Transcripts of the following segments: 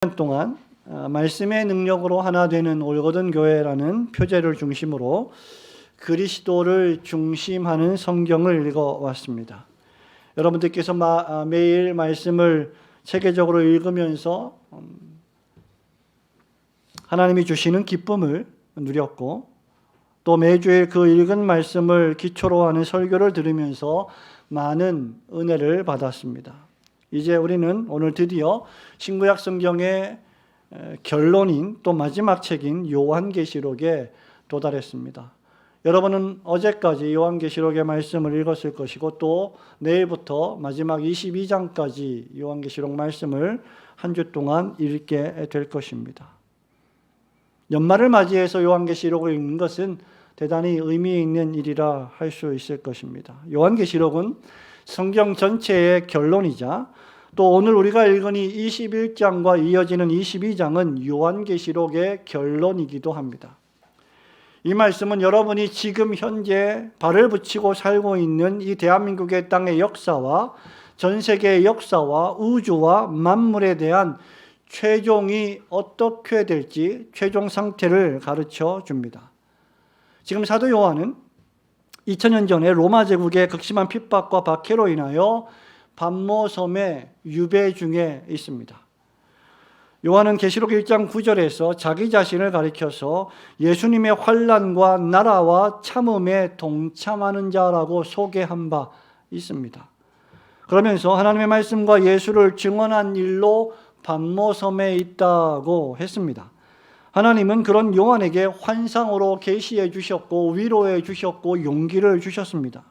년 동안 말씀의 능력으로 하나 되는 올거든 교회라는 표제를 중심으로 그리스도를 중심하는 성경을 읽어왔습니다. 여러분들께서 매일 말씀을 체계적으로 읽으면서 하나님이 주시는 기쁨을 누렸고, 또 매주일 그 읽은 말씀을 기초로 하는 설교를 들으면서 많은 은혜를 받았습니다. 이제 우리는 오늘 드디어 신구약 성경의 결론인 또 마지막 책인 요한계시록에 도달했습니다. 여러분은 어제까지 요한계시록의 말씀을 읽었을 것이고, 또 내일부터 마지막 22장까지 요한계시록 말씀을 한 주 동안 읽게 될 것입니다. 연말을 맞이해서 요한계시록을 읽는 것은 대단히 의미 있는 일이라 할 수 있을 것입니다. 요한계시록은 성경 전체의 결론이자, 또 오늘 우리가 읽은 이 21장과 이어지는 22장은 요한계시록의 결론이기도 합니다. 이 말씀은 여러분이 지금 현재 발을 붙이고 살고 있는 이 대한민국의 땅의 역사와 전 세계의 역사와 우주와 만물에 대한 최종이 어떻게 될지 최종 상태를 가르쳐 줍니다. 지금 사도 요한은 2000년 전에 로마 제국의 극심한 핍박과 박해로 인하여 pat모섬의 유배 중에 있습니다. 요한은 계시록 1장 9절에서 자기 자신을 가리켜서 예수님의 환난과 나라와 참음에 동참하는 자라고 소개한 바 있습니다. 그러면서 하나님의 말씀과 예수를 증언한 일로 pat모섬에 있다고 했습니다. 하나님은 그런 요한에게 환상으로 계시해 주셨고 위로해 주셨고 용기를 주셨습니다.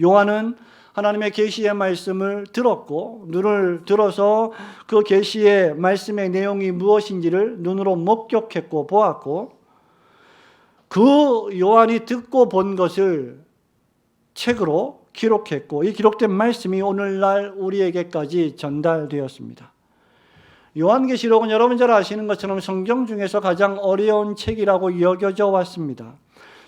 요한은 하나님의 계시의 말씀을 들었고, 눈을 들어서 그 계시의 말씀의 내용이 무엇인지를 눈으로 목격했고 보았고, 그 요한이 듣고 본 것을 책으로 기록했고, 이 기록된 말씀이 오늘날 우리에게까지 전달되었습니다. 요한계시록은 여러분 잘 아시는 것처럼 성경 중에서 가장 어려운 책이라고 여겨져 왔습니다.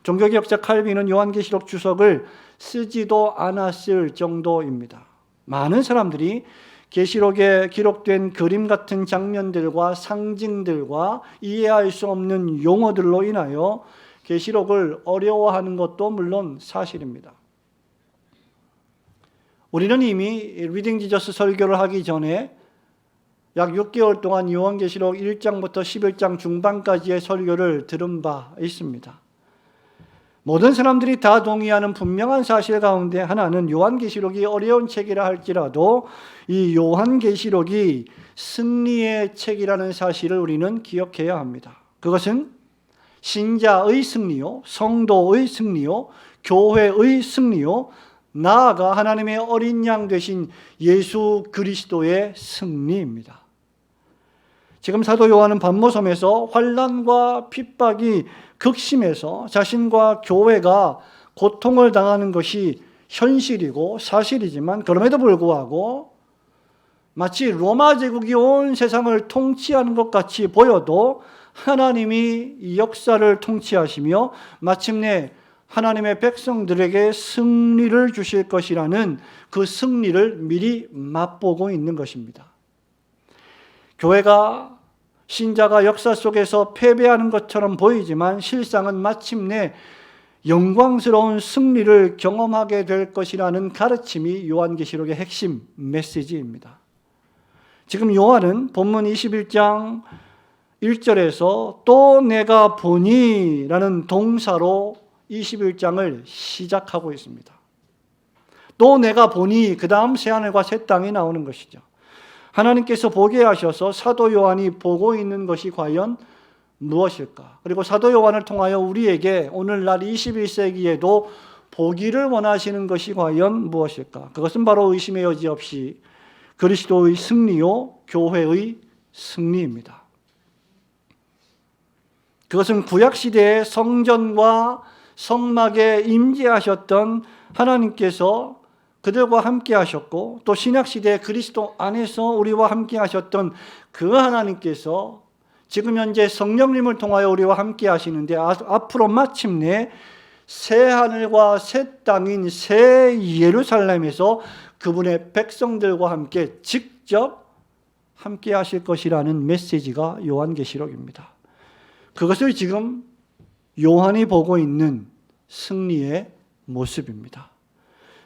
종교개혁자 칼빈은 요한계시록 주석을 쓰지도 않았을 정도입니다. 많은 사람들이 계시록에 기록된 그림 같은 장면들과 상징들과 이해할 수 없는 용어들로 인하여 계시록을 어려워하는 것도 물론 사실입니다. 우리는 이미 리딩 지저스 설교를 하기 전에 약 6개월 동안 요한계시록 1장부터 11장 중반까지의 설교를 들은 바 있습니다. 모든 사람들이 다 동의하는 분명한 사실 가운데 하나는 요한계시록이 어려운 책이라 할지라도 이 요한계시록이 승리의 책이라는 사실을 우리는 기억해야 합니다. 그것은 신자의 승리요, 성도의 승리요, 교회의 승리요, 나아가 하나님의 어린 양 되신 예수 그리스도의 승리입니다. 지금 사도 요한은 pat모섬에서 환난과 핍박이 극심해서 자신과 교회가 고통을 당하는 것이 현실이고 사실이지만, 그럼에도 불구하고 마치 로마 제국이 온 세상을 통치하는 것 같이 보여도 하나님이 이 역사를 통치하시며 마침내 하나님의 백성들에게 승리를 주실 것이라는 그 승리를 미리 맛보고 있는 것입니다. 교회가, 신자가 역사 속에서 패배하는 것처럼 보이지만 실상은 마침내 영광스러운 승리를 경험하게 될 것이라는 가르침이 요한계시록의 핵심 메시지입니다. 지금 요한은 본문 21장 1절에서 또 내가 보니 라는 동사로 21장을 시작하고 있습니다. 또 내가 보니, 그 다음 새하늘과 새 땅이 나오는 것이죠. 하나님께서 보게 하셔서 사도 요한이 보고 있는 것이 과연 무엇일까? 그리고 사도 요한을 통하여 우리에게 오늘날 21세기에도 보기를 원하시는 것이 과연 무엇일까? 그것은 바로 의심의 여지 없이 그리스도의 승리요, 교회의 승리입니다. 그것은 구약시대의 성전과 성막에 임재하셨던 하나님께서 그들과 함께 하셨고, 또 신약시대 그리스도 안에서 우리와 함께 하셨던 그 하나님께서 지금 현재 성령님을 통하여 우리와 함께 하시는데, 앞으로 마침내 새 하늘과 새 땅인 새 예루살렘에서 그분의 백성들과 함께 직접 함께 하실 것이라는 메시지가 요한계시록입니다. 그것을 지금 요한이 보고 있는 승리의 모습입니다.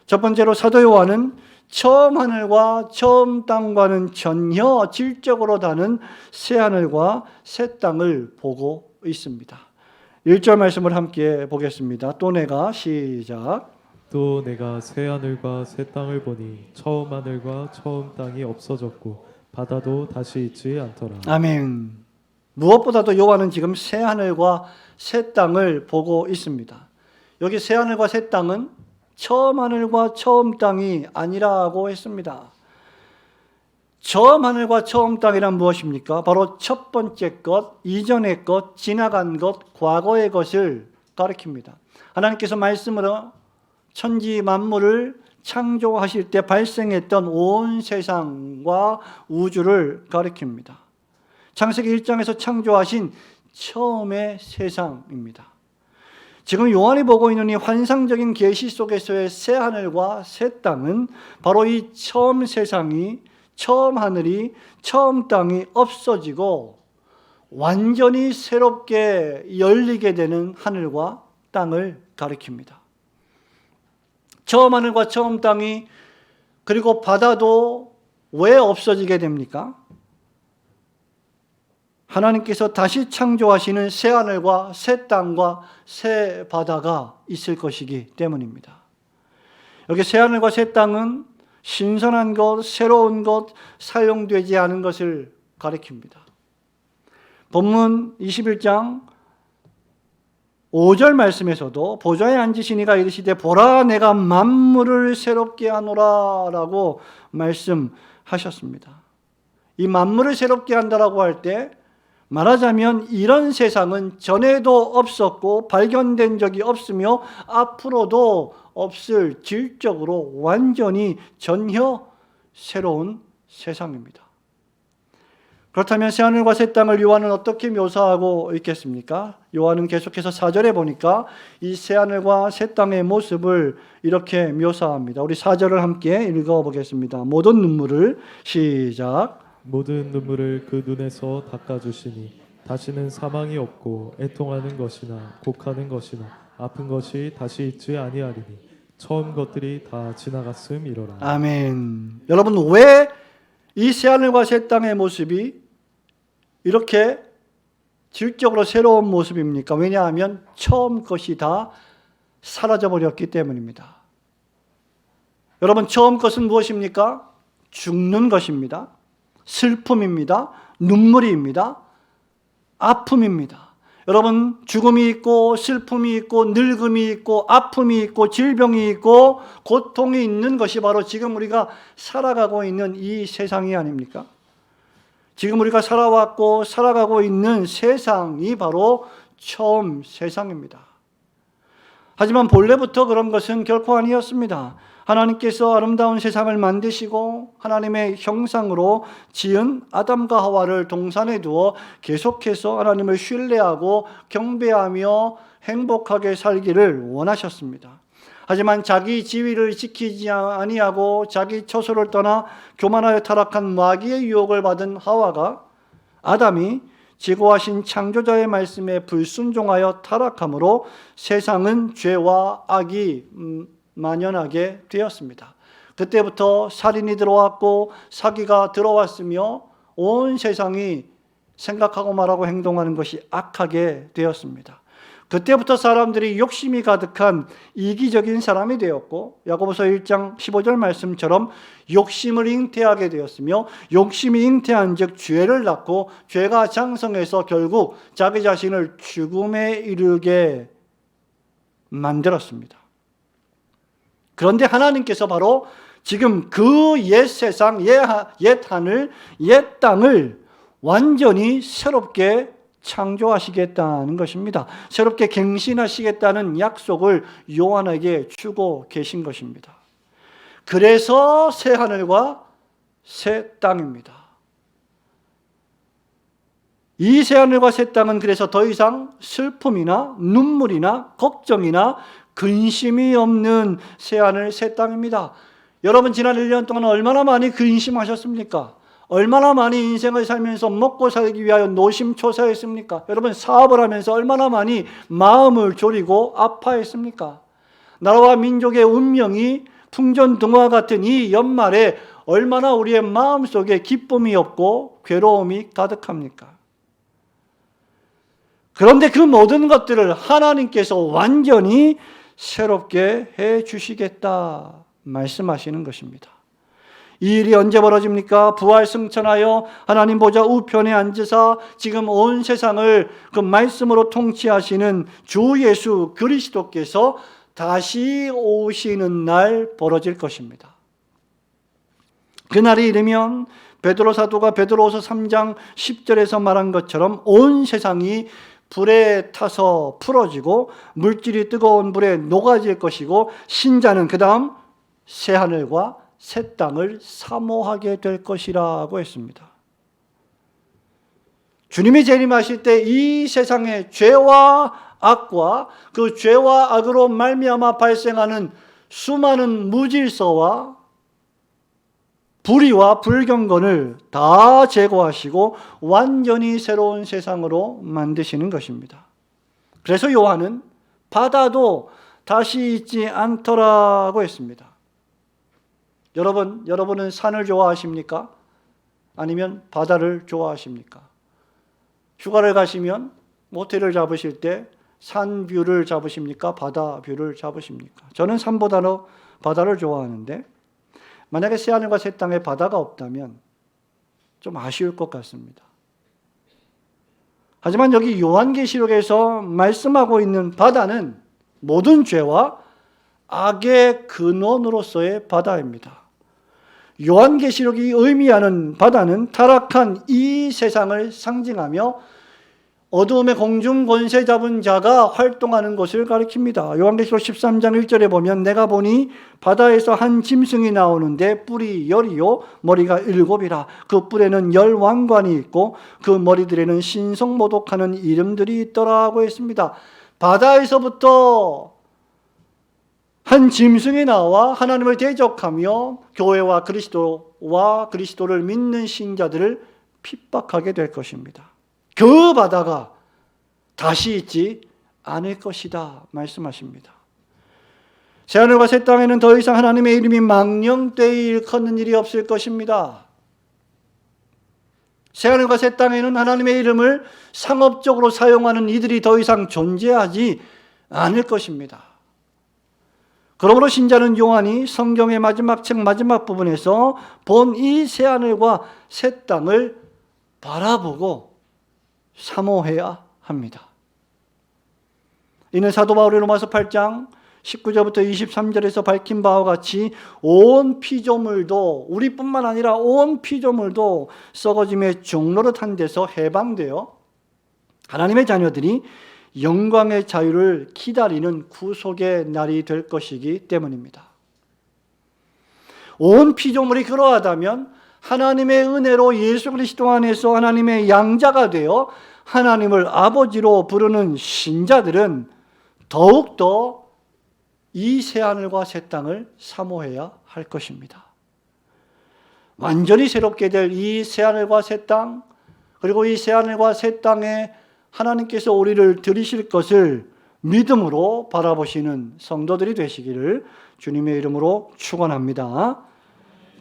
첫 번째로 사도 요한은 처음 하늘과 처음 땅과는 전혀 질적으로 다른 새 하늘과 새 땅을 보고 있습니다. 1절 말씀을 함께 보겠습니다. 또 내가 시작. 또 내가 새 하늘과 새 땅을 보니 처음 하늘과 처음 땅이 없어졌고 바다도 다시 있지 않더라. 아멘. 무엇보다도 요한은 지금 새 하늘과 새 땅을 보고 있습니다. 여기 새 하늘과 새 땅은 처음 하늘과 처음 땅이 아니라고 했습니다. 처음 하늘과 처음 땅이란 무엇입니까? 바로 첫 번째 것, 이전의 것, 지나간 것, 과거의 것을 가리킵니다. 하나님께서 말씀으로 천지 만물을 창조하실 때 발생했던 온 세상과 우주를 가리킵니다. 창세기 1장에서 창조하신 처음의 세상입니다. 지금 요한이 보고 있는 이 환상적인 계시 속에서의 새 하늘과 새 땅은 바로 이 처음 세상이, 처음 하늘이, 처음 땅이 없어지고 완전히 새롭게 열리게 되는 하늘과 땅을 가리킵니다. 처음 하늘과 처음 땅이, 그리고 바다도 왜 없어지게 됩니까? 하나님께서 다시 창조하시는 새 하늘과 새 땅과 새 바다가 있을 것이기 때문입니다. 여기 새 하늘과 새 땅은 신선한 것, 새로운 것, 사용되지 않은 것을 가리킵니다. 본문 21장 5절 말씀에서도 보좌에 앉으신 이가 이르시되 보라 내가 만물을 새롭게 하노라 라고 말씀하셨습니다. 이 만물을 새롭게 한다라고 할 때 말하자면 이런 세상은 전에도 없었고 발견된 적이 없으며 앞으로도 없을 질적으로 완전히 전혀 새로운 세상입니다. 그렇다면 새하늘과 새 땅을 요한은 어떻게 묘사하고 있겠습니까? 요한은 계속해서 4절에 보니까 이 새하늘과 새 땅의 모습을 이렇게 묘사합니다. 우리 4절을 함께 읽어보겠습니다. 모든 눈물을 시작. 모든 눈물을 그 눈에서 닦아주시니 다시는 사망이 없고 애통하는 것이나 곡하는 것이나 아픈 것이 다시 있지 아니하리니 처음 것들이 다 지나갔음이로라. 아멘. 여러분, 왜 이 새하늘과 새 땅의 모습이 이렇게 질적으로 새로운 모습입니까? 왜냐하면 처음 것이 다 사라져버렸기 때문입니다. 여러분, 처음 것은 무엇입니까? 죽는 것입니다. 슬픔입니다. 눈물입니다. 아픔입니다. 여러분, 죽음이 있고 슬픔이 있고 늙음이 있고 아픔이 있고 질병이 있고 고통이 있는 것이 바로 지금 우리가 살아가고 있는 이 세상이 아닙니까? 지금 우리가 살아왔고 살아가고 있는 세상이 바로 처음 세상입니다. 하지만 본래부터 그런 것은 결코 아니었습니다. 하나님께서 아름다운 세상을 만드시고 하나님의 형상으로 지은 아담과 하와를 동산에 두어 계속해서 하나님을 신뢰하고 경배하며 행복하게 살기를 원하셨습니다. 하지만 자기 지위를 지키지 아니하고 자기 처소를 떠나 교만하여 타락한 마귀의 유혹을 받은 하와가 아담이 지고하신 창조자의 말씀에 불순종하여 타락함으로 세상은 죄와 악이 만연하게 되었습니다. 그때부터 살인이 들어왔고 사기가 들어왔으며 온 세상이 생각하고 말하고 행동하는 것이 악하게 되었습니다. 그때부터 사람들이 욕심이 가득한 이기적인 사람이 되었고 야고보서 1장 15절 말씀처럼 욕심을 잉태하게 되었으며 욕심이 잉태한 즉 죄를 낳고 죄가 장성해서 결국 자기 자신을 죽음에 이르게 만들었습니다. 그런데 하나님께서 바로 지금 그 옛 세상, 옛 하늘, 옛 땅을 완전히 새롭게 창조하시겠다는 것입니다. 새롭게 갱신하시겠다는 약속을 요한에게 주고 계신 것입니다. 그래서 새 하늘과 새 땅입니다. 이 새 하늘과 새 땅은 그래서 더 이상 슬픔이나 눈물이나 걱정이나 근심이 없는 새 하늘 새 땅입니다. 여러분 지난 1년 동안 얼마나 많이 근심하셨습니까? 얼마나 많이 인생을 살면서 먹고 살기 위하여 노심초사했습니까? 여러분, 사업을 하면서 얼마나 많이 마음을 졸이고 아파했습니까? 나라와 민족의 운명이 풍전등화 같은 이 연말에 얼마나 우리의 마음속에 기쁨이 없고 괴로움이 가득합니까? 그런데 그 모든 것들을 하나님께서 완전히 새롭게 해 주시겠다 말씀하시는 것입니다. 이 일이 언제 벌어집니까? 부활 승천하여 하나님 보좌 우편에 앉으사 지금 온 세상을 그 말씀으로 통치하시는 주 예수 그리스도께서 다시 오시는 날 벌어질 것입니다. 그날이 이르면 베드로 사도가 베드로후서 3장 10절에서 말한 것처럼 온 세상이 불에 타서 풀어지고 물질이 뜨거운 불에 녹아질 것이고 신자는 그 다음 새하늘과 새 땅을 사모하게 될 것이라고 했습니다. 주님이 재림하실 때 이 세상의 죄와 악과 그 죄와 악으로 말미암아 발생하는 수많은 무질서와 불의와 불경건을 다 제거하시고 완전히 새로운 세상으로 만드시는 것입니다. 그래서 요한은 바다도 다시 있지 않더라고 했습니다. 여러분은 산을 좋아하십니까? 아니면 바다를 좋아하십니까? 휴가를 가시면 모텔을 잡으실 때 산 뷰를 잡으십니까? 바다 뷰를 잡으십니까? 저는 산보다는 바다를 좋아하는데 만약에 새하늘과 새 땅에 바다가 없다면 좀 아쉬울 것 같습니다. 하지만 여기 요한계시록에서 말씀하고 있는 바다는 모든 죄와 악의 근원으로서의 바다입니다. 요한계시록이 의미하는 바다는 타락한 이 세상을 상징하며 어두움의 공중 권세 잡은 자가 활동하는 것을 가리킵니다. 요한계시록 13장 1절에 보면 내가 보니 바다에서 한 짐승이 나오는데 뿔이 10이요 머리가 7이라. 그 뿔에는 10왕관이 있고 그 머리들에는 신성모독하는 이름들이 있더라고 했습니다. 바다에서부터 한 짐승이 나와 하나님을 대적하며 교회와 그리스도를 믿는 신자들을 핍박하게 될 것입니다. 그 바다가 다시 있지 않을 것이다 말씀하십니다. 새하늘과 새 땅에는 더 이상 하나님의 이름이 망령되이 일컫는 일이 없을 것입니다. 새하늘과 새 땅에는 하나님의 이름을 상업적으로 사용하는 이들이 더 이상 존재하지 않을 것입니다. 그러므로 신자는 요한이 성경의 마지막 책 마지막 부분에서 본 이 새하늘과 새 땅을 바라보고 사모해야 합니다. 이는 사도 바울이 로마서 8장 19절부터 23절에서 밝힌 바와 같이 온 피조물도 우리뿐만 아니라 온 피조물도 썩어짐의 종노릇한 데서 해방되어 하나님의 자녀들이 영광의 자유를 기다리는 구속의 날이 될 것이기 때문입니다. 온 피조물이 그러하다면 하나님의 은혜로 예수 그리스도 안에서 하나님의 양자가 되어 하나님을 아버지로 부르는 신자들은 더욱더 이 새하늘과 새 땅을 사모해야 할 것입니다. 완전히 새롭게 될 이 새하늘과 새 땅, 그리고 이 새하늘과 새 땅에 하나님께서 우리를 들이실 것을 믿음으로 바라보시는 성도들이 되시기를 주님의 이름으로 축원합니다.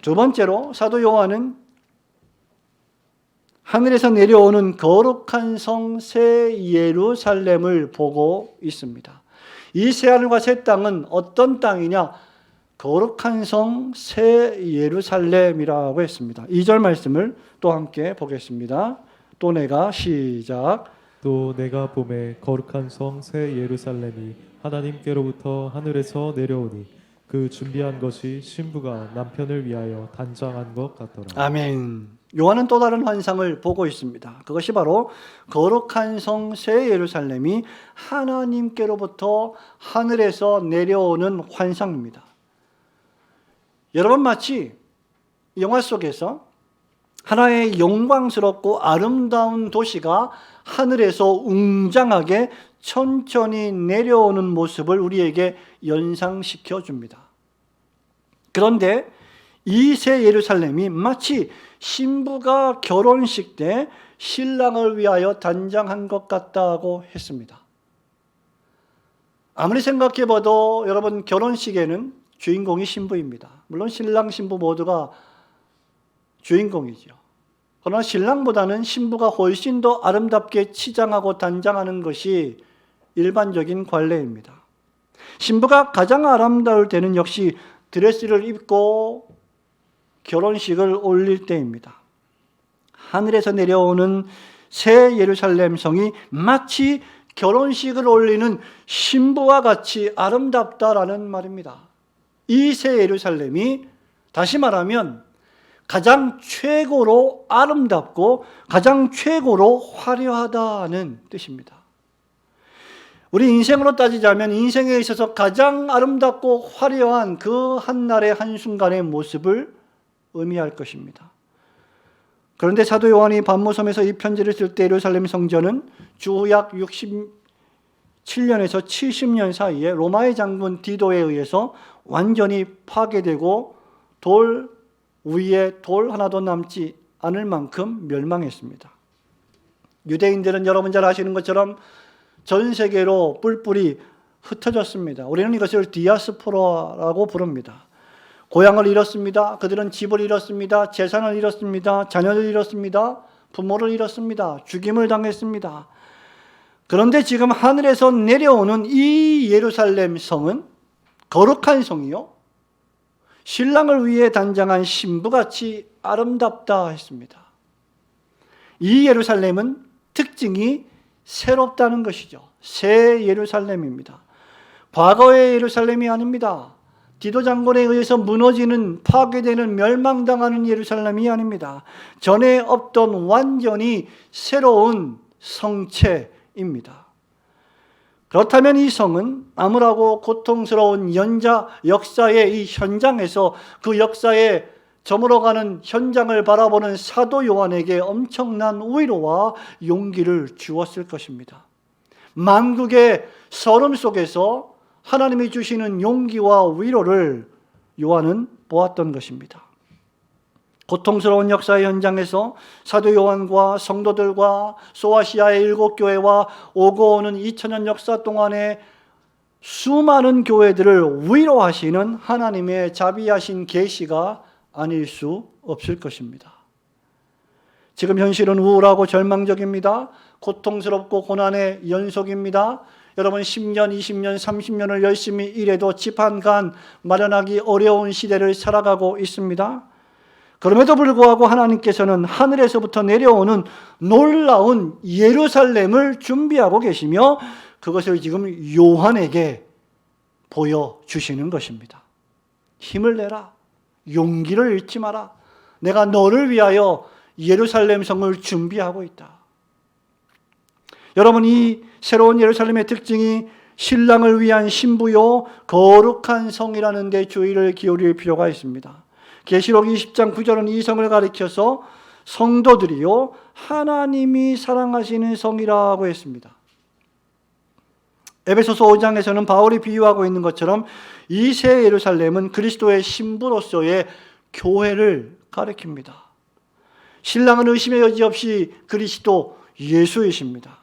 두 번째로 사도 요한은 하늘에서 내려오는 거룩한 성 새 예루살렘을 보고 있습니다. 이 새하늘과 새 땅은 어떤 땅이냐? 거룩한 성 새 예루살렘이라고 했습니다. 2절 말씀을 또 함께 보겠습니다. 또 내가 시작. 또 내가 봄에 거룩한 성 새 예루살렘이 하나님께로부터 하늘에서 내려오니 그 준비한 것이 신부가 남편을 위하여 단장한 것 같더라. 아멘. 요한은 또 다른 환상을 보고 있습니다. 그것이 바로 거룩한 성 새 예루살렘이 하나님께로부터 하늘에서 내려오는 환상입니다. 여러분, 마치 영화 속에서 하나의 영광스럽고 아름다운 도시가 하늘에서 웅장하게 천천히 내려오는 모습을 우리에게 연상시켜 줍니다. 그런데 이 새 예루살렘이 마치 신부가 결혼식 때 신랑을 위하여 단장한 것 같다고 했습니다. 아무리 생각해봐도 여러분, 결혼식에는 주인공이 신부입니다. 물론 신랑 신부 모두가 주인공이죠. 그러나 신랑보다는 신부가 훨씬 더 아름답게 치장하고 단장하는 것이 일반적인 관례입니다. 신부가 가장 아름다울 때는 역시 드레스를 입고 결혼식을 올릴 때입니다. 하늘에서 내려오는 새 예루살렘 성이 마치 결혼식을 올리는 신부와 같이 아름답다라는 말입니다. 이 새 예루살렘이 다시 말하면 가장 최고로 아름답고 가장 최고로 화려하다는 뜻입니다. 우리 인생으로 따지자면 인생에 있어서 가장 아름답고 화려한 그 한날의 한순간의 모습을 의미할 것입니다. 그런데 사도 요한이 반모섬에서 이 편지를 쓸 때 예루살렘 성전은 주약 67년에서 70년 사이에 로마의 장군 디도에 의해서 완전히 파괴되고 돌 위에 돌 하나도 남지 않을 만큼 멸망했습니다. 유대인들은 여러분 잘 아시는 것처럼 전 세계로 뿔뿔이 흩어졌습니다. 우리는 이것을 디아스포라라고 부릅니다. 고향을 잃었습니다. 그들은 집을 잃었습니다. 재산을 잃었습니다. 자녀를 잃었습니다. 부모를 잃었습니다. 죽임을 당했습니다. 그런데 지금 하늘에서 내려오는 이 예루살렘 성은 거룩한 성이요, 신랑을 위해 단장한 신부같이 아름답다 했습니다. 이 예루살렘은 특징이 새롭다는 것이죠. 새 예루살렘입니다. 과거의 예루살렘이 아닙니다. 디도 장군에 의해서 무너지는, 파괴되는, 멸망당하는 예루살렘이 아닙니다. 전에 없던 완전히 새로운 성체입니다. 그렇다면 이 성은 암울하고 고통스러운 역사의 이 현장에서 그 역사에 저물어가는 현장을 바라보는 사도 요한에게 엄청난 위로와 용기를 주었을 것입니다. 만국의 서름 속에서 하나님이 주시는 용기와 위로를 요한은 보았던 것입니다. 고통스러운 역사의 현장에서 사도 요한과 성도들과 소아시아의 7교회와 오고 오는 2000년 역사 동안에 수많은 교회들을 위로하시는 하나님의 자비하신 계시가 아닐 수 없을 것입니다. 지금 현실은 우울하고 절망적입니다. 고통스럽고 고난의 연속입니다. 여러분 10년, 20년, 30년을 열심히 일해도 집 한 간 마련하기 어려운 시대를 살아가고 있습니다. 그럼에도 불구하고 하나님께서는 하늘에서부터 내려오는 놀라운 예루살렘을 준비하고 계시며 그것을 지금 요한에게 보여주시는 것입니다. 힘을 내라. 용기를 잃지 마라. 내가 너를 위하여 예루살렘 성을 준비하고 있다. 여러분, 이 새로운 예루살렘의 특징이 신랑을 위한 신부요 거룩한 성이라는 데 주의를 기울일 필요가 있습니다. 계시록 20장 9절은 이 성을 가리켜서 성도들이요 하나님이 사랑하시는 성이라고 했습니다. 에베소서 5장에서는 바울이 비유하고 있는 것처럼 이 새 예루살렘은 그리스도의 신부로서의 교회를 가리킵니다. 신랑은 의심의 여지 없이 그리스도 예수이십니다.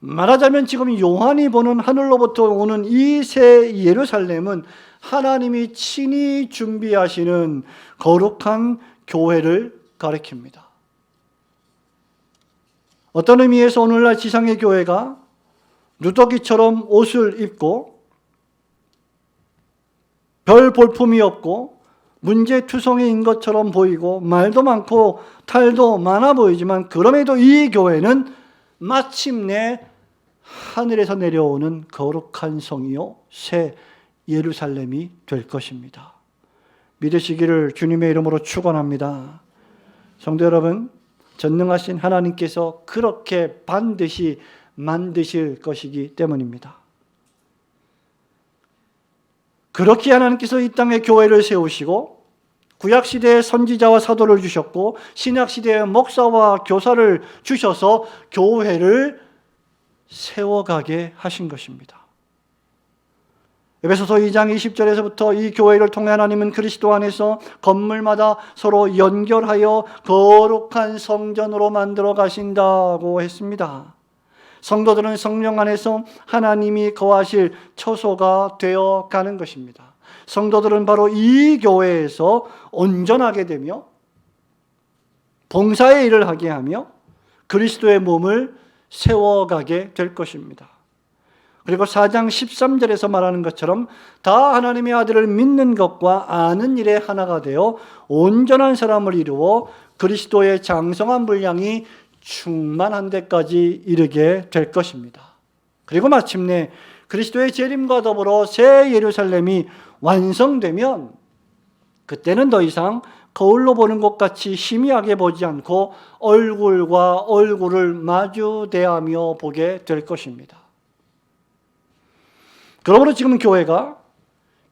말하자면 지금 요한이 보는 하늘로부터 오는 이 새 예루살렘은 하나님이 친히 준비하시는 거룩한 교회를 가리킵니다. 어떤 의미에서 오늘날 지상의 교회가 누더기처럼 옷을 입고 별 볼품이 없고 문제투성이인 것처럼 보이고 말도 많고 탈도 많아 보이지만 그럼에도 이 교회는 마침내 하늘에서 내려오는 거룩한 성이요 새 예루살렘이 될 것입니다. 믿으시기를 주님의 이름으로 축원합니다. 성도 여러분, 전능하신 하나님께서 그렇게 반드시 만드실 것이기 때문입니다. 그렇게 하나님께서 이 땅에 교회를 세우시고 구약시대에 선지자와 사도를 주셨고 신약시대에 목사와 교사를 주셔서 교회를 세워가게 하신 것입니다. 에베소서 2장 20절에서부터 이 교회를 통해 하나님은 그리스도 안에서 건물마다 서로 연결하여 거룩한 성전으로 만들어 가신다고 했습니다. 성도들은 성령 안에서 하나님이 거하실 처소가 되어 가는 것입니다. 성도들은 바로 이 교회에서 온전하게 되며 봉사의 일을 하게 하며 그리스도의 몸을 세워가게 될 것입니다. 그리고 4장 13절에서 말하는 것처럼 다 하나님의 아들을 믿는 것과 아는 일에 하나가 되어 온전한 사람을 이루어 그리스도의 장성한 분량이 충만한 데까지 이르게 될 것입니다. 그리고 마침내 그리스도의 재림과 더불어 새 예루살렘이 완성되면 그때는 더 이상 거울로 보는 것 같이 희미하게 보지 않고 얼굴과 얼굴을 마주대하며 보게 될 것입니다. 그러므로 지금 교회가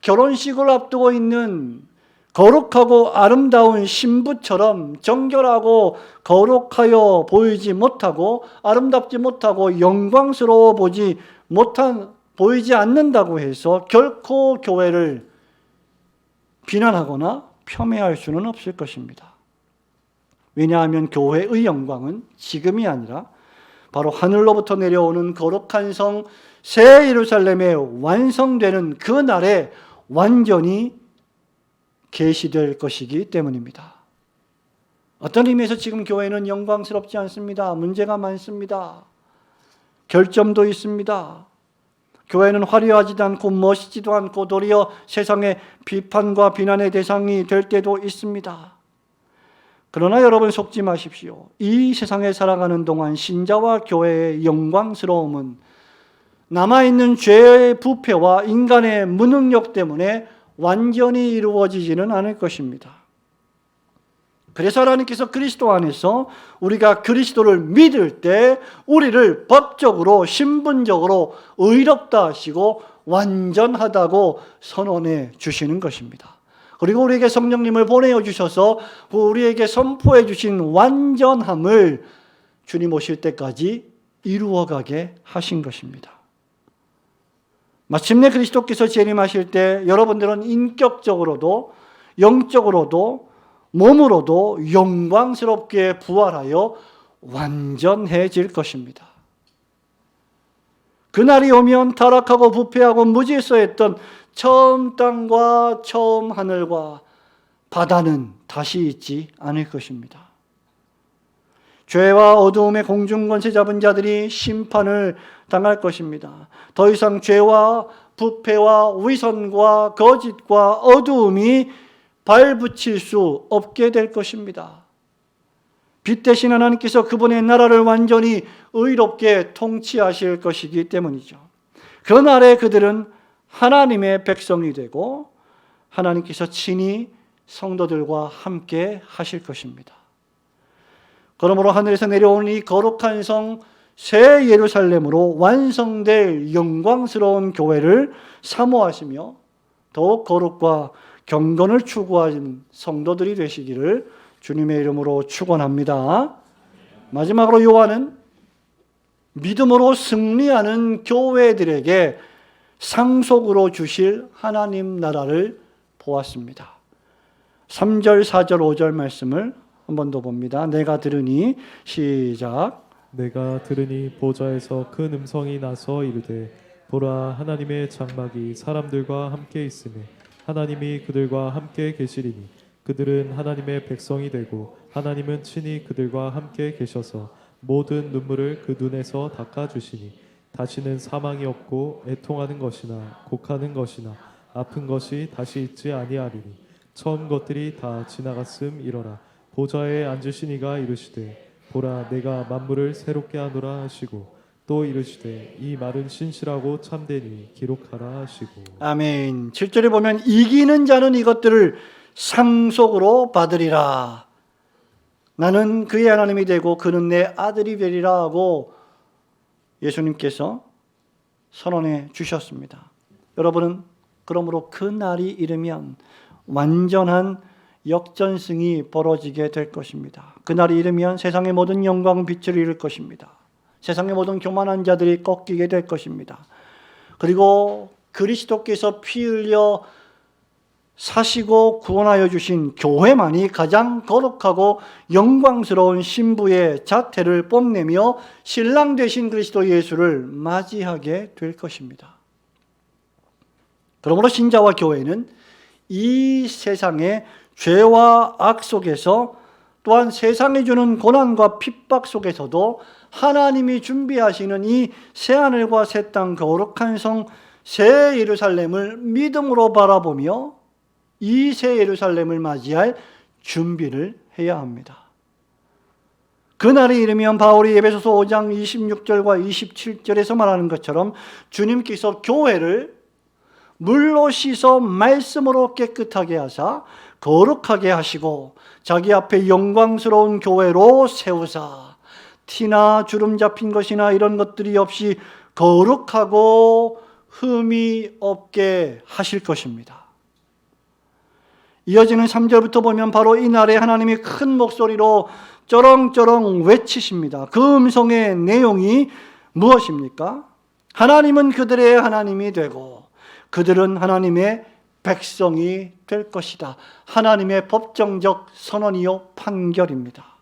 결혼식을 앞두고 있는 거룩하고 아름다운 신부처럼 정결하고 거룩하여 보이지 못하고 아름답지 못하고 영광스러워 보이지 않는다고 해서 결코 교회를 비난하거나 폄훼할 수는 없을 것입니다. 왜냐하면 교회의 영광은 지금이 아니라 바로 하늘로부터 내려오는 거룩한 성 새 예루살렘에 완성되는 그 날에 완전히 계시될 것이기 때문입니다. 어떤 의미에서 지금 교회는 영광스럽지 않습니다. 문제가 많습니다. 결점도 있습니다. 교회는 화려하지도 않고 멋있지도 않고 도리어 세상의 비판과 비난의 대상이 될 때도 있습니다. 그러나 여러분 속지 마십시오. 이 세상에 살아가는 동안 신자와 교회의 영광스러움은 남아있는 죄의 부패와 인간의 무능력 때문에 완전히 이루어지지는 않을 것입니다. 그래서 하나님께서 그리스도 안에서 우리가 그리스도를 믿을 때 우리를 법적으로 신분적으로 의롭다 하시고 완전하다고 선언해 주시는 것입니다. 그리고 우리에게 성령님을 보내어 주셔서 우리에게 선포해 주신 완전함을 주님 오실 때까지 이루어가게 하신 것입니다. 마침내 그리스도께서 재림하실 때 여러분들은 인격적으로도 영적으로도 몸으로도 영광스럽게 부활하여 완전해질 것입니다. 그날이 오면 타락하고 부패하고 무질서했던 처음 땅과 처음 하늘과 바다는 다시 있지 않을 것입니다. 죄와 어두움의 공중권세 잡은 자들이 심판을 당할 것입니다. 더 이상 죄와 부패와 위선과 거짓과 어두움이 발붙일 수 없게 될 것입니다. 빛 대신 하나님께서 그분의 나라를 완전히 의롭게 통치하실 것이기 때문이죠. 그 날에 그들은 하나님의 백성이 되고 하나님께서 친히 성도들과 함께 하실 것입니다. 그러므로 하늘에서 내려오는 이 거룩한 성 새 예루살렘으로 완성될 영광스러운 교회를 사모하시며 더욱 거룩과 경건을 추구하는 성도들이 되시기를 주님의 이름으로 축원합니다. 마지막으로 요한은 믿음으로 승리하는 교회들에게 상속으로 주실 하나님 나라를 보았습니다. 3절, 4절, 5절 말씀을 한 번 더 봅니다. 내가 들으니 시작. 내가 들으니 보좌에서 큰 음성이 나서 이르되 보라 하나님의 장막이 사람들과 함께 있으며 하나님이 그들과 함께 계시리니 그들은 하나님의 백성이 되고 하나님은 친히 그들과 함께 계셔서 모든 눈물을 그 눈에서 닦아주시니 다시는 사망이 없고 애통하는 것이나 곡하는 것이나 아픈 것이 다시 있지 아니하리니 처음 것들이 다 지나갔음 이러라. 보좌에 앉으신 이가 이르시되 보라 내가 만물을 새롭게 하노라 하시고 또 이르시되 이 말은 신실하고 참되니 기록하라 하시고. 아멘. 7절에 보면 이기는 자는 이것들을 상속으로 받으리라. 나는 그의 하나님이 되고 그는 내 아들이 되리라 하고 예수님께서 선언해 주셨습니다. 여러분은 그러므로 그 날이 이르면 완전한 역전승이 벌어지게 될 것입니다. 그날이 이르면 세상의 모든 영광 빛을 잃을 것입니다. 세상의 모든 교만한 자들이 꺾이게 될 것입니다. 그리고 그리스도께서 피 흘려 사시고 구원하여 주신 교회만이 가장 거룩하고 영광스러운 신부의 자태를 뽐내며 신랑 되신 그리스도 예수를 맞이하게 될 것입니다. 그러므로 신자와 교회는 이 세상의 죄와 악 속에서 또한 세상이 주는 고난과 핍박 속에서도 하나님이 준비하시는 이 새하늘과 새 땅 거룩한 성 새 예루살렘을 믿음으로 바라보며 이 새 예루살렘을 맞이할 준비를 해야 합니다. 그날이 이르면 바울이 에베소서 5장 26절과 27절에서 말하는 것처럼 주님께서 교회를 물로 씻어 말씀으로 깨끗하게 하사 거룩하게 하시고 자기 앞에 영광스러운 교회로 세우사 티나 주름 잡힌 것이나 이런 것들이 없이 거룩하고 흠이 없게 하실 것입니다. 이어지는 3절부터 보면 바로 이날에 하나님이 큰 목소리로 쩌렁쩌렁 외치십니다. 그 음성의 내용이 무엇입니까? 하나님은 그들의 하나님이 되고 그들은 하나님의 백성이 될 것이다. 하나님의 법정적 선언이요 판결입니다.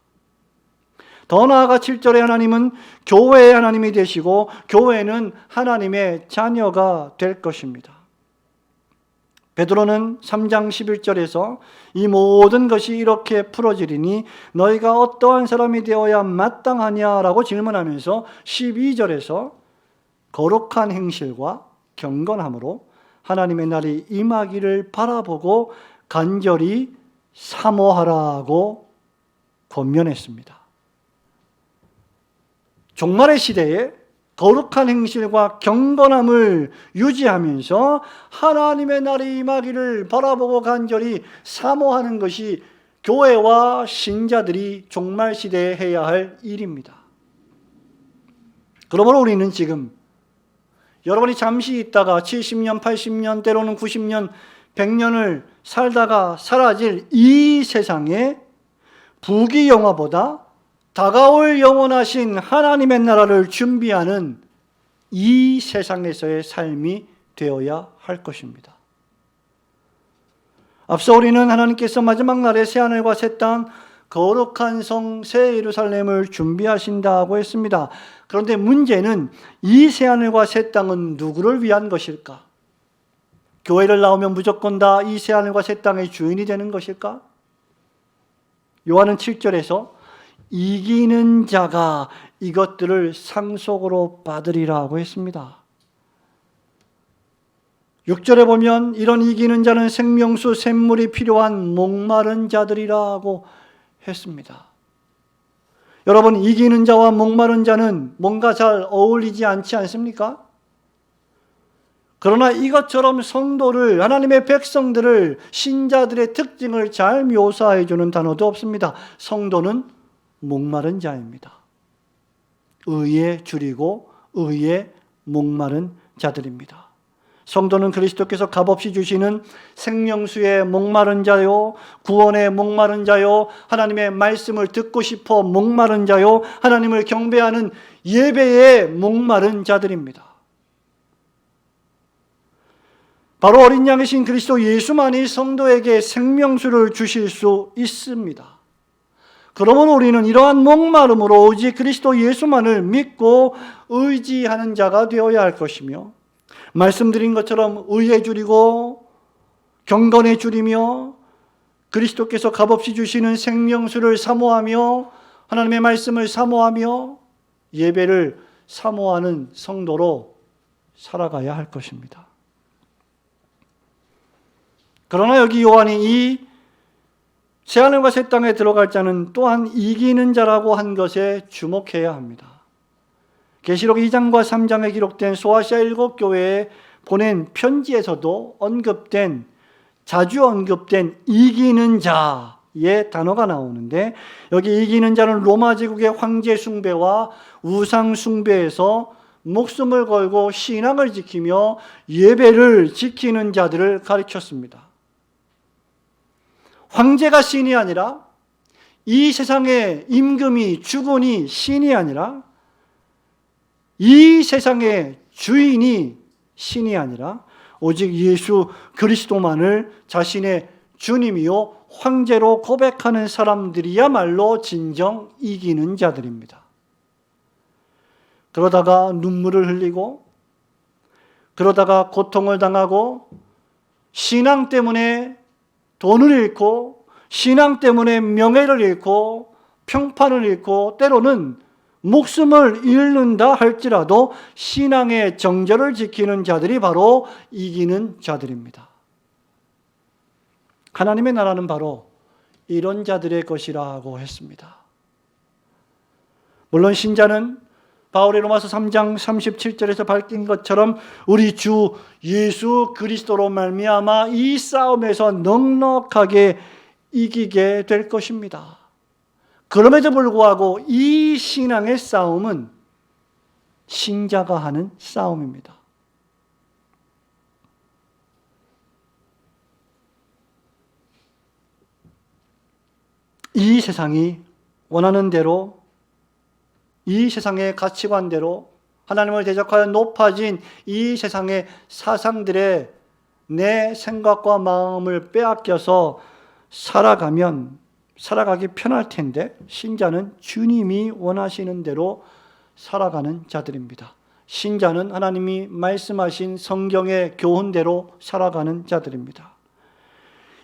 더 나아가 7절에 하나님은 교회의 하나님이 되시고 교회는 하나님의 자녀가 될 것입니다. 베드로는 3장 11절에서 이 모든 것이 이렇게 풀어지리니 너희가 어떠한 사람이 되어야 마땅하냐라고 질문하면서 12절에서 거룩한 행실과 경건함으로 하나님의 날이 임하기를 바라보고 간절히 사모하라고 권면했습니다. 종말의 시대에 거룩한 행실과 경건함을 유지하면서 하나님의 날이 임하기를 바라보고 간절히 사모하는 것이 교회와 신자들이 종말 시대에 해야 할 일입니다. 그러므로 우리는 지금 여러분이 잠시 있다가 70년, 80년, 때로는 90년, 100년을 살다가 사라질 이 세상에 부귀영화보다 다가올 영원하신 하나님의 나라를 준비하는 이 세상에서의 삶이 되어야 할 것입니다. 앞서 우리는 하나님께서 마지막 날에 새하늘과 새 땅 거룩한 성 새 예루살렘을 준비하신다고 했습니다. 그런데 문제는 이 새하늘과 새 땅은 누구를 위한 것일까? 교회를 나오면 무조건 다 이 새하늘과 새 땅의 주인이 되는 것일까? 요한은 7절에서 이기는 자가 이것들을 상속으로 받으리라고 했습니다. 6절에 보면 이런 이기는 자는 생명수 샘물이 필요한 목마른 자들이라고 했습니다. 여러분, 이기는 자와 목마른 자는 뭔가 잘 어울리지 않지 않습니까? 그러나 이것처럼 성도를, 하나님의 백성들을, 신자들의 특징을 잘 묘사해 주는 단어도 없습니다. 성도는 목마른 자입니다. 의에 줄이고 의에 목마른 자들입니다. 성도는 그리스도께서 값없이 주시는 생명수의 목마른 자요, 구원의 목마른 자요, 하나님의 말씀을 듣고 싶어 목마른 자요, 하나님을 경배하는 예배의 목마른 자들입니다. 바로 어린 양이신 그리스도 예수만이 성도에게 생명수를 주실 수 있습니다. 그러면 우리는 이러한 목마름으로 오직 그리스도 예수만을 믿고 의지하는 자가 되어야 할 것이며, 말씀드린 것처럼 의에 줄이고 경건에 줄이며 그리스도께서 값없이 주시는 생명수를 사모하며 하나님의 말씀을 사모하며 예배를 사모하는 성도로 살아가야 할 것입니다. 그러나 여기 요한이 이 새하늘과 새 땅에 들어갈 자는 또한 이기는 자라고 한 것에 주목해야 합니다. 계시록 2장과 3장에 기록된 소아시아 7교회에 보낸 편지에서도 자주 언급된 이기는 자의 단어가 나오는데, 여기 이기는 자는 로마 제국의 황제 숭배와 우상 숭배에서 목숨을 걸고 신앙을 지키며 예배를 지키는 자들을 가리켰습니다. 황제가 신이 아니라, 이 세상의 임금이 주군이 신이 아니라, 이 세상의 주인이 신이 아니라 오직 예수 그리스도만을 자신의 주님이요 황제로 고백하는 사람들이야말로 진정 이기는 자들입니다. 그러다가 눈물을 흘리고, 그러다가 고통을 당하고, 신앙 때문에 돈을 잃고, 신앙 때문에 명예를 잃고, 평판을 잃고, 때로는 목숨을 잃는다 할지라도 신앙의 정절을 지키는 자들이 바로 이기는 자들입니다. 하나님의 나라는 바로 이런 자들의 것이라고 했습니다. 물론 신자는 바울의 로마서 3장 37절에서 밝힌 것처럼 우리 주 예수 그리스도로 말미암아 이 싸움에서 넉넉하게 이기게 될 것입니다. 그럼에도 불구하고 이 신앙의 싸움은 신자가 하는 싸움입니다. 이 세상이 원하는 대로, 이 세상의 가치관대로 하나님을 대적하여 높아진 이 세상의 사상들의 내 생각과 마음을 빼앗겨서 살아가기 편할 텐데, 신자는 주님이 원하시는 대로 살아가는 자들입니다. 신자는 하나님이 말씀하신 성경의 교훈대로 살아가는 자들입니다.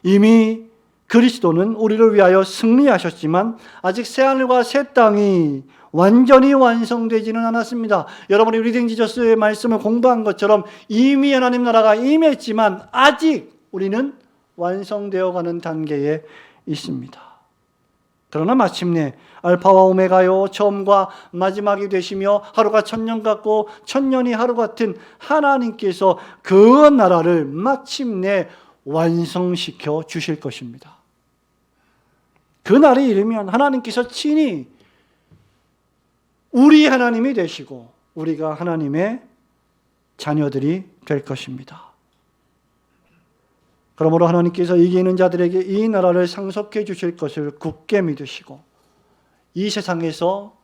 이미 그리스도는 우리를 위하여 승리하셨지만 아직 새하늘과 새 땅이 완전히 완성되지는 않았습니다. 여러분이 리딩 지저스의 말씀을 공부한 것처럼 이미 하나님 나라가 임했지만 아직 우리는 완성되어 가는 단계에 있습니다. 그러나 마침내 알파와 오메가요 처음과 마지막이 되시며 하루가 천년 같고 천년이 하루 같은 하나님께서 그 나라를 마침내 완성시켜 주실 것입니다. 그 날이 이르면 하나님께서 친히 우리 하나님이 되시고 우리가 하나님의 자녀들이 될 것입니다. 그러므로 하나님께서 이기는 자들에게 이 나라를 상속해 주실 것을 굳게 믿으시고 이 세상에서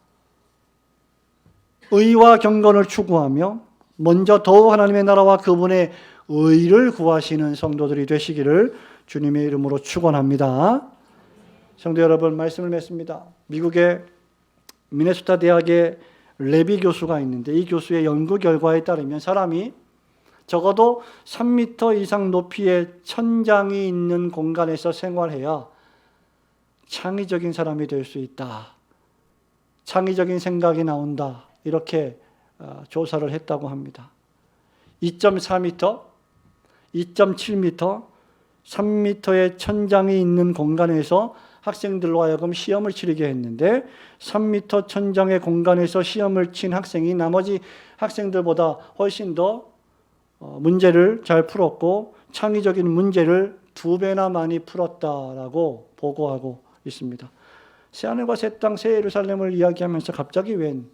의와 경건을 추구하며 먼저 더욱 하나님의 나라와 그분의 의를 구하시는 성도들이 되시기를 주님의 이름으로 축원합니다. 성도 여러분, 말씀을 맺습니다. 미국의 미네소타 대학의 레비 교수가 있는데 이 교수의 연구 결과에 따르면 사람이 적어도 3m 이상 높이의 천장이 있는 공간에서 생활해야 창의적인 사람이 될 수 있다. 창의적인 생각이 나온다. 이렇게 조사를 했다고 합니다. 2.4m, 2.7m, 3m의 천장이 있는 공간에서 학생들로 하여금 시험을 치르게 했는데 3m 천장의 공간에서 시험을 친 학생이 나머지 학생들보다 훨씬 더 문제를 잘 풀었고 창의적인 문제를 2배나 많이 풀었다라고 보고하고 있습니다. 새하늘과 새 땅, 새 예루살렘을 이야기하면서 갑자기 웬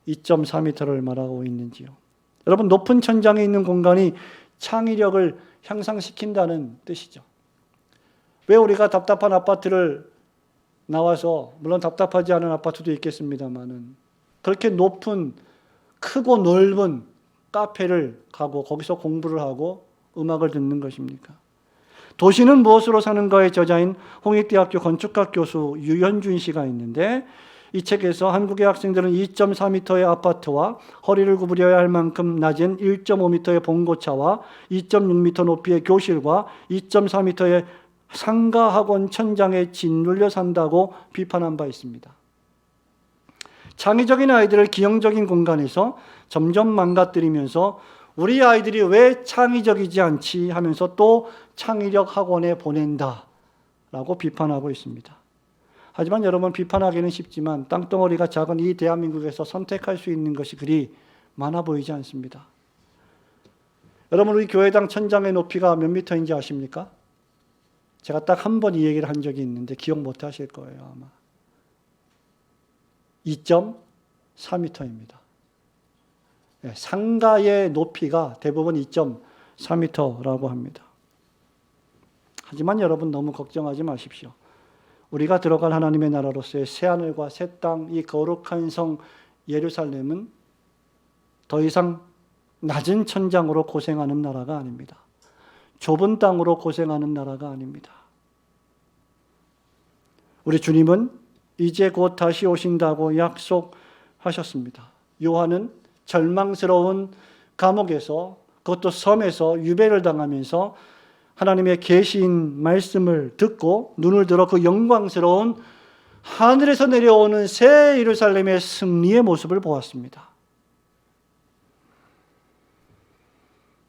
2.4m를 말하고 있는지요. 여러분, 높은 천장에 있는 공간이 창의력을 향상시킨다는 뜻이죠. 왜 우리가 답답한 아파트를 나와서, 물론 답답하지 않은 아파트도 있겠습니다만은 그렇게 높은 크고 넓은 카페를 가고 거기서 공부를 하고 음악을 듣는 것입니까? 도시는 무엇으로 사는가의 저자인 홍익대학교 건축학 교수 유현준 씨가 있는데 이 책에서 한국의 학생들은 2.4m의 아파트와 허리를 구부려야 할 만큼 낮은 1.5m의 봉고차와 2.6m 높이의 교실과 2.4m의 상가학원 천장에 짓눌려 산다고 비판한 바 있습니다. 창의적인 아이들을 기형적인 공간에서 점점 망가뜨리면서 우리 아이들이 왜 창의적이지 않지 하면서 또 창의력 학원에 보낸다라고 비판하고 있습니다. 하지만 여러분, 비판하기는 쉽지만 땅덩어리가 작은 이 대한민국에서 선택할 수 있는 것이 그리 많아 보이지 않습니다. 여러분, 우리 교회당 천장의 높이가 몇 미터인지 아십니까? 제가 딱 한 번 이 얘기를 한 적이 있는데 기억 못 하실 거예요, 아마. 2.4m입니다. 상가의 높이가 대부분 2.4m라고 합니다. 하지만 여러분, 너무 걱정하지 마십시오. 우리가 들어갈 하나님의 나라로서의 새하늘과 새 땅, 이 거룩한 성 예루살렘은 더 이상 낮은 천장으로 고생하는 나라가 아닙니다. 좁은 땅으로 고생하는 나라가 아닙니다. 우리 주님은 이제 곧 다시 오신다고 약속하셨습니다. 요한은 절망스러운 감옥에서, 그것도 섬에서 유배를 당하면서 하나님의 계시인 말씀을 듣고 눈을 들어 그 영광스러운 하늘에서 내려오는 새 예루살렘의 승리의 모습을 보았습니다.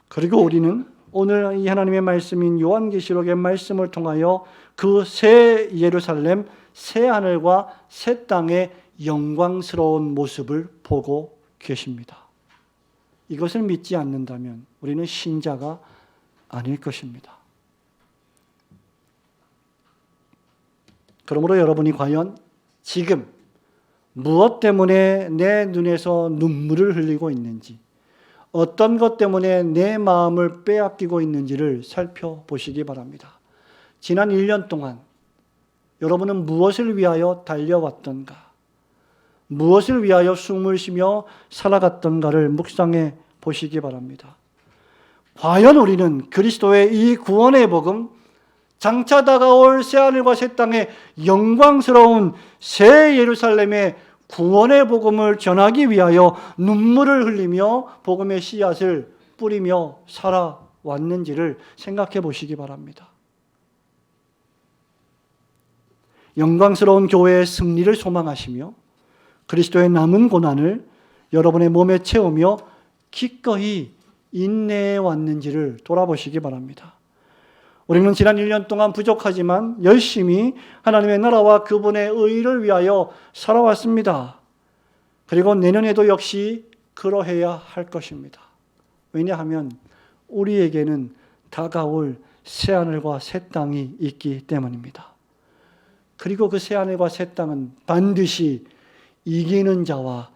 그리고 우리는 오늘 이 하나님의 말씀인 요한계시록의 말씀을 통하여 그 새 예루살렘, 새 하늘과 새 땅의 영광스러운 모습을 보고 계십니다. 이것을 믿지 않는다면 우리는 신자가 아닐 것입니다. 그러므로 여러분이 과연 지금 무엇 때문에 내 눈에서 눈물을 흘리고 있는지, 어떤 것 때문에 내 마음을 빼앗기고 있는지를 살펴보시기 바랍니다. 지난 1년 동안 여러분은 무엇을 위하여 달려왔던가, 무엇을 위하여 숨을 쉬며 살아갔던가를 묵상해 보시기 바랍니다. 과연 우리는 그리스도의 이 구원의 복음, 장차 다가올 새하늘과 새 땅의 영광스러운 새 예루살렘의 구원의 복음을 전하기 위하여 눈물을 흘리며 복음의 씨앗을 뿌리며 살아왔는지를 생각해 보시기 바랍니다. 영광스러운 교회의 승리를 소망하시며 그리스도의 남은 고난을 여러분의 몸에 채우며 기꺼이 인내해 왔는지를 돌아보시기 바랍니다. 우리는 지난 1년 동안 부족하지만 열심히 하나님의 나라와 그분의 의를 위하여 살아왔습니다. 그리고 내년에도 역시 그러해야 할 것입니다. 왜냐하면 우리에게는 다가올 새하늘과 새 땅이 있기 때문입니다. 그리고 그 새하늘과 새 땅은 반드시 이기는 자와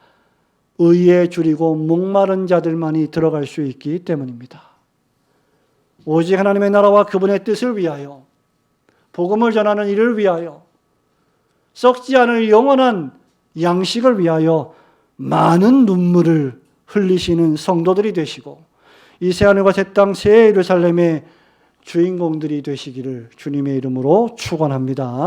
의에 줄이고 목마른 자들만이 들어갈 수 있기 때문입니다. 오직 하나님의 나라와 그분의 뜻을 위하여, 복음을 전하는 일을 위하여, 썩지 않을 영원한 양식을 위하여 많은 눈물을 흘리시는 성도들이 되시고 이 새하늘과 새 땅 새 예루살렘의 주인공들이 되시기를 주님의 이름으로 축원합니다.